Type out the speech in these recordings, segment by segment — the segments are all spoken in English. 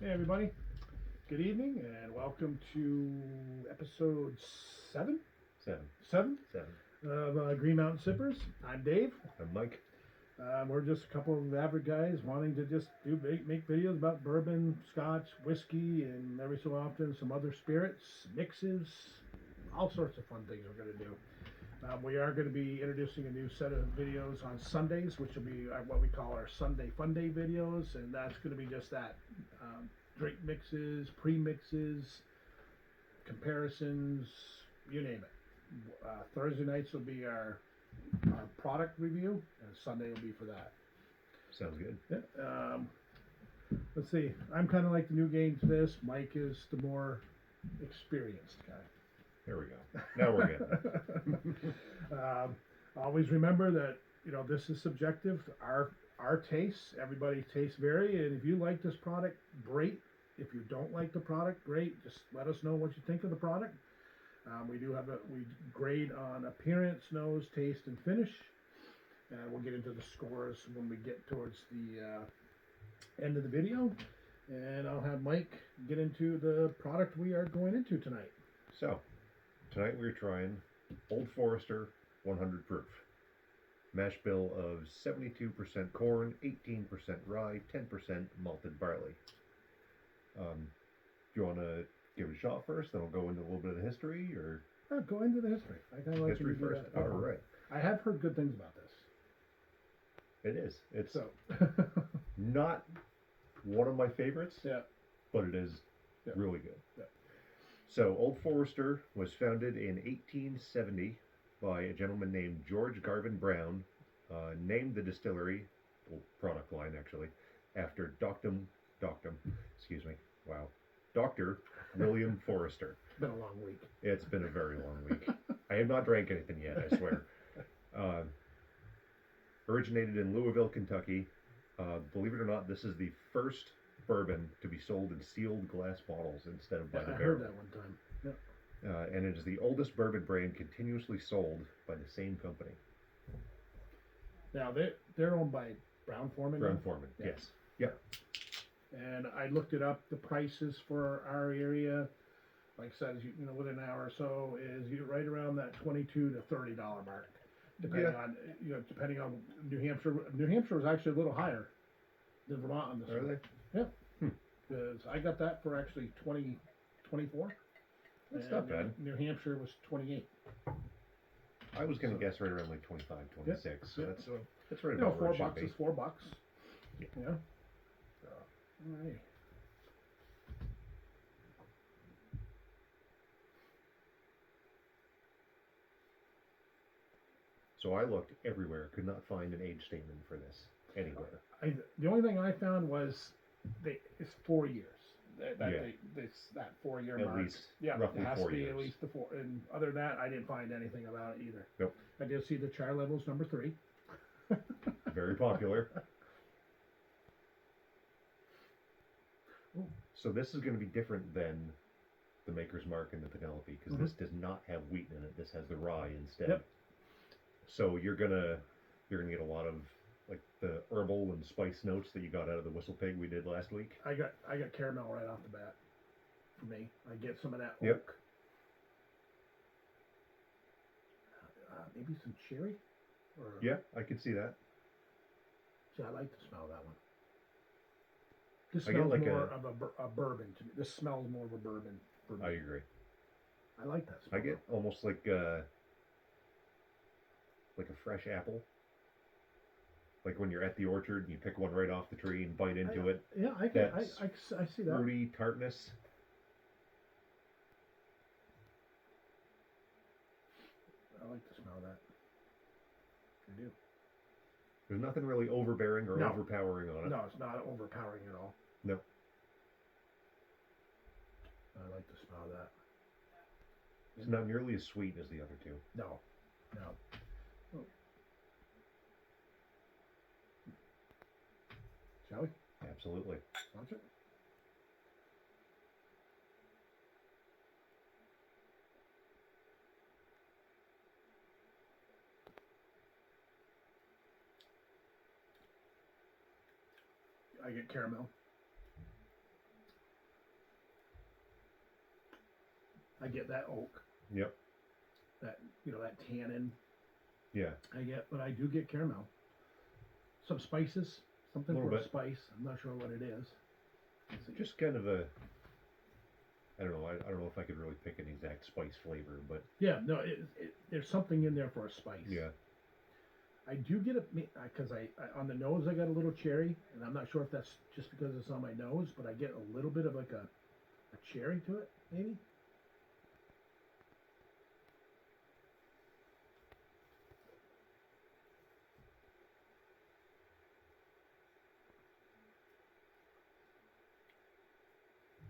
Hey everybody, good evening and welcome to episode 7? Seven. 7 Seven. of Green Mountain Sippers. I'm Dave. I'm Mike. We're just a couple of average guys wanting to just make videos about bourbon, scotch, whiskey, and every so often some other spirits, mixes, all sorts of fun things we're going to do. We are going to be introducing a new set of videos on Sundays, which will be what we call our Sunday Fun Day videos, and that's going to be just that. Drink mixes, pre-mixes, comparisons, you name it. Thursday nights will be our product review, and Sunday will be for that. Sounds good. Yeah. Let's see. I'm kind of like the new game to this. Mike is the more experienced guy. There we go. Now we're good. Always remember that this is subjective. Our tastes, everybody's tastes vary, and if you like this product, great. If you don't like the product, great. Just let us know what you think of the product. We grade on appearance, nose, taste, and finish. We'll get into the scores when we get towards the end of the video, and I'll have Mike get into the product we are going into tonight. So, tonight we're trying Old Forester 100 proof. Mash bill of 72% corn, 18% rye, 10% malted barley. Do you want to give it a shot first, then we'll go into a little bit of the history, or? Go into the history. I kind of like history first. All right. I have heard good things about this. It is. It's so not one of my favorites. Yeah. But it is really good. Yeah. So, Old Forester was founded in 1870 by a gentleman named George Garvin Brown, named the distillery, product line actually, after Dr. William Forester. It's been a long week. It's been a very long week. I have not drank anything yet, I swear. Originated in Louisville, Kentucky. Believe it or not, this is the first bourbon to be sold in sealed glass bottles instead of by the barrel. I heard that one time. Yep. And it is the oldest bourbon brand continuously sold by the same company. Now they're owned by Brown-Forman. Brown-Forman, yes. Yep. And I looked it up. The prices for our area, like I said, within an hour or so, is right around that $22 to $30 mark, depending on New Hampshire. New Hampshire was actually a little higher than Vermont on this. Are one. they? Yeah. Because I got that for actually 24. That's not bad. New Hampshire was 28. I was going to guess right around like 25, 26. Yep. So Yep. that's right about where it should $4 be. is $4. Yeah. Yeah. All right. So I looked everywhere, could not find an age statement for this anywhere. The only thing I found was it's 4 years. That 4 year at mark. Least, Yeah, roughly it has 4 to be years. at least the 4. And other than that, I didn't find anything about it either. Nope. I did see the char levels number 3. Very popular. Ooh. So this is going to be different than the Maker's Mark and the Penelope, because this does not have wheat in it. This has the rye instead. Yep. So you're gonna get a lot of like the herbal and spice notes that you got out of the Whistle Pig we did last week. I got caramel right off the bat. For me, I get some of that oak. Yep. Maybe some cherry. Yeah, I could see that. See, I like the smell of that one. This I get smells like more of a bourbon to me. This smells more of a bourbon for me. I agree. I like that smell. I get almost like a fresh apple. Like when you're at the orchard and you pick one right off the tree and bite into it. Yeah, I see that. Fruity tartness. I like the smell of that. I do. There's nothing really overbearing or No. overpowering on it. No, it's not overpowering at all. No. I like the smell of that. It's not nearly as sweet as the other two. No. Oh. Shall we? Absolutely. Launch it? I get caramel. I get that oak, Yep. that that tannin. Yeah. I get, but I do get caramel. Some spices, something Little for a bit. spice. I'm not sure what it is. Just kind of a. I don't know. I don't know if I could really pick an exact spice flavor, but Yeah, no, there's something in there for a spice. yeah. I do get because I on the nose I got a little cherry, and I'm not sure if that's just because it's on my nose, but I get a little bit of like a cherry to it, maybe.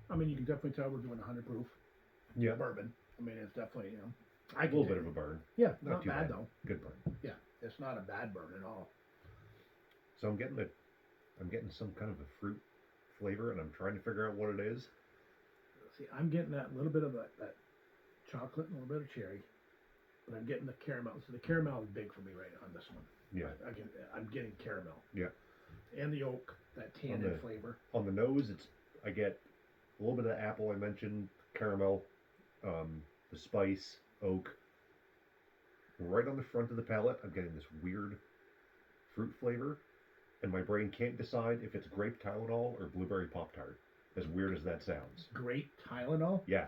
I mean, you can definitely tell we're doing 100 proof Yeah. bourbon. I mean, it's definitely A little bit of a burn. yeah, Not not too bad bad. though. Good burn. Yeah, it's not a bad burn at all. So I'm getting some kind of a fruit flavor, and I'm trying to figure out what it is. See, I'm getting that little bit of that chocolate and a little bit of cherry, but I'm getting the caramel. So the caramel is big for me right on this one. Yeah. I'm getting caramel. Yeah. And the oak, that tannin flavor. On the nose, I get a little bit of apple. I mentioned caramel, the spice, oak. Right on the front of the palate, I'm getting this weird fruit flavor, and my brain can't decide if it's grape Tylenol or blueberry Pop Tart. As weird as that sounds. Great Tylenol. Yeah.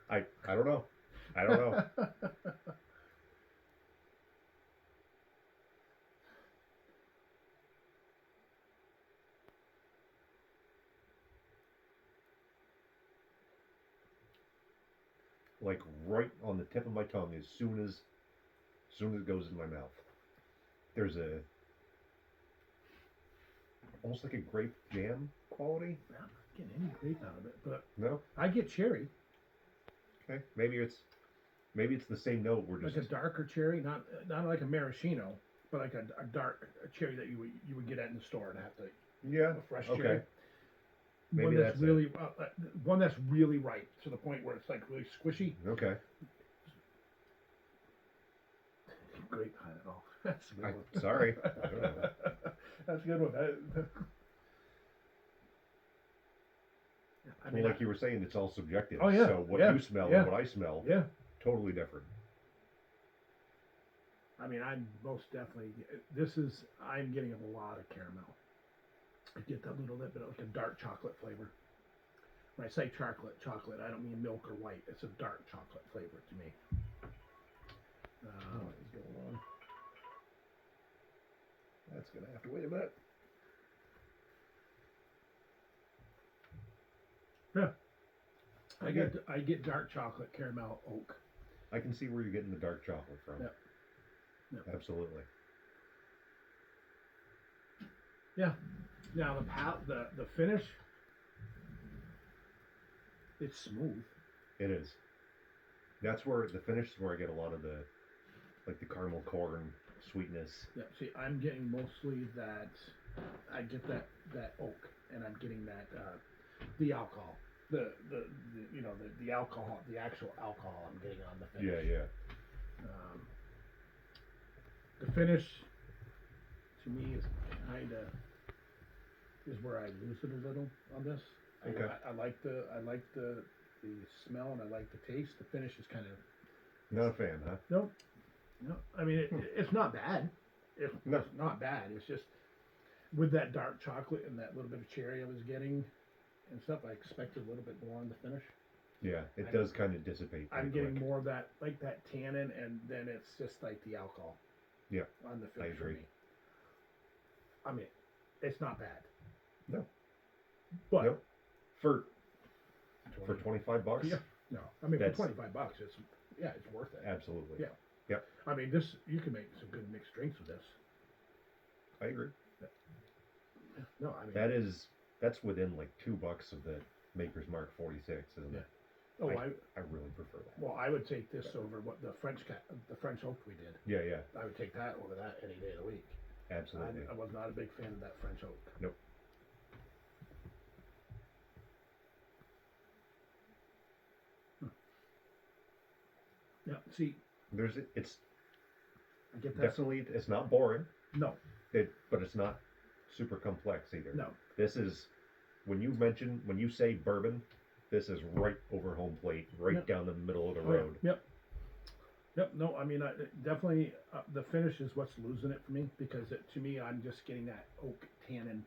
I don't know. I don't know. Like right on the tip of my tongue, as soon as it goes in my mouth, there's a almost like a grape jam quality. I'm not getting any grape out of it, but No. I get cherry, Okay. Maybe it's the same note. We're like just a darker cherry, not like a maraschino, but like a dark cherry that you would get at in the store and have to yeah. a fresh Okay. cherry. Maybe One that's that's it. really one that's really ripe to the point where it's like really squishy. Okay. Great Tylenol. That's a good one. Sorry. I don't know. That's a good one. I mean, Well, like you were saying, it's all subjective. Oh, yeah, So what yeah, you smell yeah. and what I smell, yeah. totally different. I mean, I'm most definitely. I'm getting a lot of caramel. I get that little bit of like a dark chocolate flavor. When I say chocolate, I don't mean milk or white. It's a dark chocolate flavor to me. What is going on? That's gonna have to wait a minute. I get dark chocolate, caramel, oak. I can see where you're getting the dark chocolate from. Yep. Yep. Absolutely. Yeah. Now the finish, it's smooth. It is. That's where the finish is where I get a lot of the caramel corn sweetness. Yeah. See, I'm getting mostly that. I get that oak, and I'm getting that the alcohol. The alcohol, the actual alcohol I'm getting on the finish. Yeah. The finish to me is where I lose it a little on this. Okay. I like the smell and I like the taste. The finish is kind of Not a fan, huh? no. I mean it's not bad. It's No. not bad. It's just with that dark chocolate and that little bit of cherry I was getting and stuff, I expected a little bit more on the finish. Yeah, it does kind of dissipate. I'm pretty getting quick. more of that, like that tannin, and then it's just like the alcohol. Yeah, on the finish for agree. me. I mean, it's not bad. No. But Nope. For 20 $25. Yeah. No, I mean That's- for $25, it's worth it. Absolutely. Yeah. Yep. I mean, you can make some good mixed drinks with this. I agree. No, I mean That's within like $2 of the Maker's Mark 46, isn't it? Oh, I really prefer that. well, I would take this over what the French oak we did. Yeah, I would take that over that any day of the week. absolutely. I was not a big fan of that French oak. Nope. Yeah. See, It's I get that. definitely, it's not boring, No. but it's not super complex either. No. This is when you say bourbon, This is right over home plate, right Yep. down the middle of the Oh, yeah. road. Yep. Yep. No, I mean, definitely the finish is what's losing it for me because to me, I'm just getting that oak tannin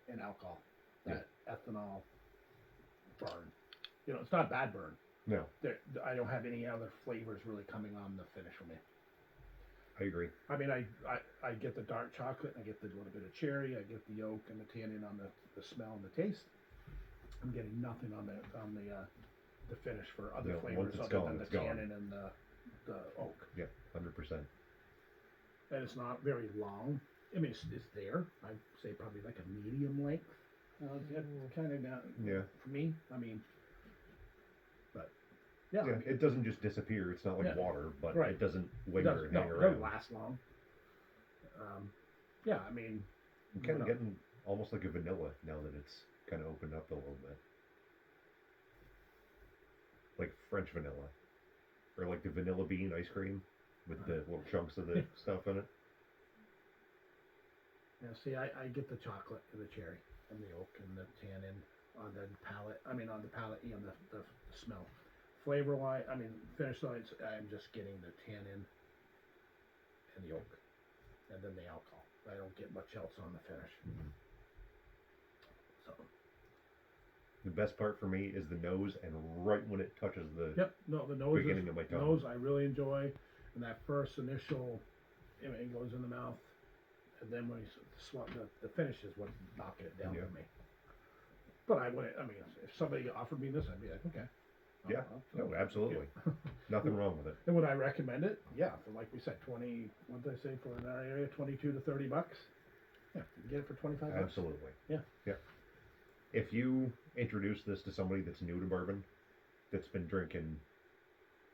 and alcohol, that ethanol burn. You know, it's not a bad burn. No, I don't have any other flavors really coming on the finish for me. I agree. I mean, I get the dark chocolate, I get the little bit of cherry, I get the oak and the tannin on the smell and the taste. I'm getting nothing on the finish for other No, once flavors it's other gone, than the it's gone. tannin and the oak. Yeah, 100%. And it's not very long. I mean, it's there. I'd say probably like a medium length. It's kind of down. Yeah. For me, I mean, but yeah, Yeah, I mean, it doesn't just disappear. It's not like Yeah. water, but Right. it doesn't it linger doesn't, and no, hang it around. doesn't last long. Yeah, I mean, I'm kind what of else? getting almost like a vanilla now that it's kind of opened up a little bit. Like French vanilla. Or like the vanilla bean ice cream with the little chunks of the stuff in it. Yeah, see, I get the chocolate and the cherry and the oak and the tannin on the palate. I mean, on the palate, you know, the smell. Flavor wise, I mean, finish wise, I'm just getting the tannin and the oak, and then the alcohol. I don't get much else on the finish. So, The best part for me is the nose, and right when it touches the yep, no, the nose beginning of my tongue. nose I really enjoy, and that first initial, you know, it goes in the mouth, and then when you the finish is what's knocking it down Yeah. for me. But I wouldn't. I mean, if somebody offered me this, I'd be like, okay. Yeah, no, absolutely. Nothing wrong with it. And would I recommend it? Yeah, for like we said, 20. What did I say for in our area? 22 to 30 bucks. Yeah, you can get it for 25 bucks. Absolutely. Yeah. Yeah. If you introduce this to somebody that's new to bourbon, that's been drinking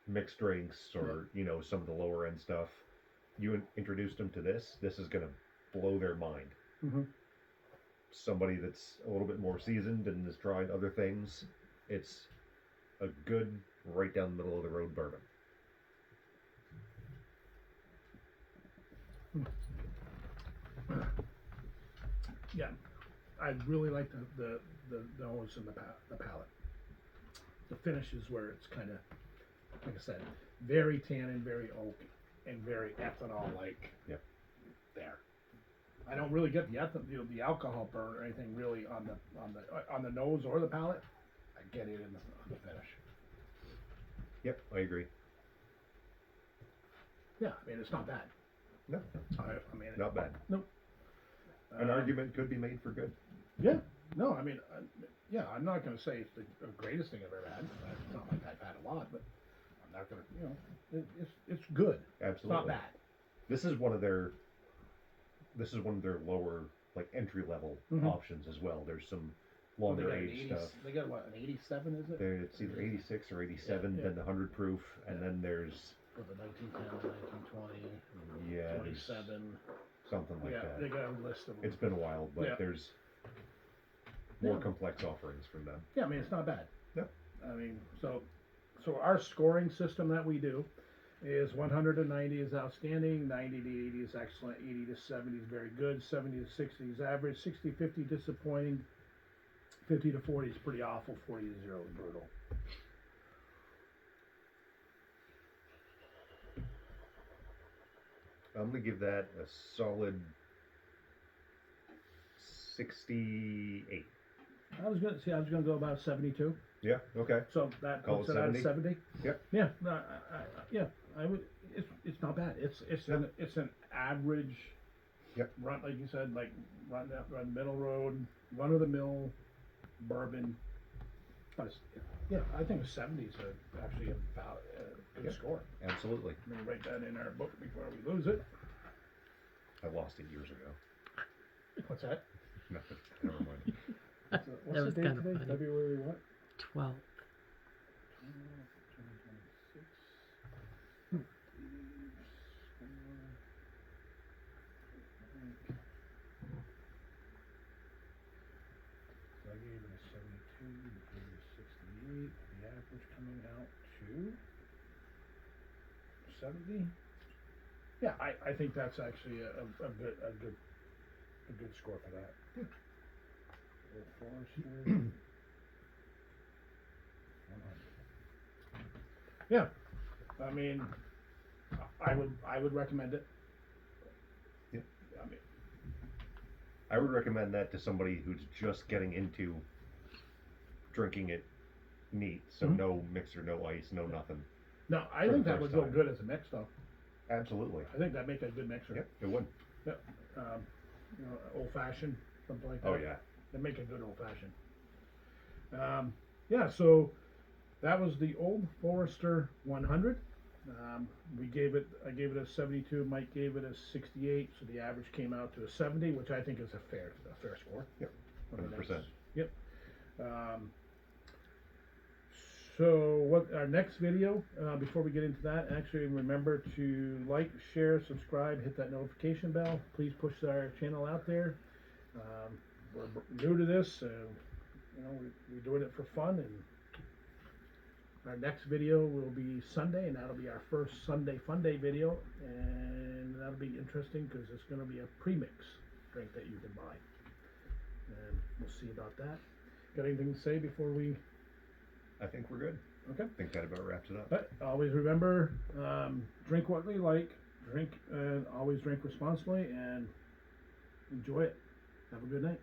mixed drinks or you know some of the lower end stuff, you introduced them to this is going to blow their mind. Mm-hmm. Somebody that's a little bit more seasoned and has tried other things, it's a good right down the middle of the road bourbon. Yeah, I really like the nose and the palate. The finish is where it's kind of, like I said, very tannin, very oak, and very ethanol like. Yep. There. I don't really get the alcohol burn or anything really on the nose or the palate. I get it in the finish. Yep, I agree. Yeah, I mean it's not bad. No, I mean not bad. Nope. An argument could be made for good. Yeah. No, I mean, yeah, I'm not going to say it's the greatest thing I've ever had. It's not like I've had a lot, but I'm not going to, you know, it's good. Absolutely. It's not bad. This is one of their lower like entry level options as well. There's some longer age stuff. They got what, an 87 is it? It's either 86 or 87, Yeah. then the 100 proof, and then there's For the 1910, 1920, yeah, there's 27. something like Yeah, that. they got a list of them. It's been a while, but Yeah. there's more Yeah. complex offerings from them. Yeah, I mean, it's not bad. No. I mean, so our scoring system that we do is 100 to 90 is outstanding, 90 to 80 is excellent, 80 to 70 is very good, 70 to 60 is average, 60 50 disappointing, 50 to 40 is pretty awful, 40 to 0 is brutal. I'm gonna give that a solid 68. I was gonna go about 72. Yeah. Okay. So that Call puts it it at 70? 70. Yep. Yeah. No, yeah. I would. It's not bad. It's an average. Yep. Run, like you said, like run the middle road, run of the mill, bourbon. But yeah, I think 70 is actually about a good Yep. score. Absolutely. I'm gonna write that in our book before we lose it. I lost it years ago. What's that? Nothing. Never mind. What's That was the date kinda today? funny. February what? 12. 2026. So I gave it a 72, you gave it a 68, the average coming out to 70. Yeah, I think that's actually a good score for that. Old Forester. I mean, I would recommend it. Yep. I mean, I would recommend that to somebody who's just getting into drinking it neat. So Mhm. no mixer, no ice, no nothing. no, I For the think that first would go time. good as a mix, though. Absolutely. I think that'd make a good mixer. Yep, it would. Um, old fashioned, something like that. Oh yeah. That'd make a good old fashioned. Yeah, so that was the Old Forester 100. I gave it a 72. Mike gave it a 68. So the average came out to a 70, which I think is a fair score. Yep, I mean, 100%. that's- Yep. So what our next video, before we get into that, actually remember to like, share, subscribe, hit that notification bell. Please push our channel out there. We're new to this, so we're doing it for fun. And our next video will be Sunday, and that'll be our first Sunday Fun Day video, and that'll be interesting because it's going to be a premix drink that you can buy, and we'll see about that. Got anything to say before we? I think we're good. Okay. I think that about wraps it up. But always remember, drink what you like, always drink responsibly, and enjoy it. Have a good night.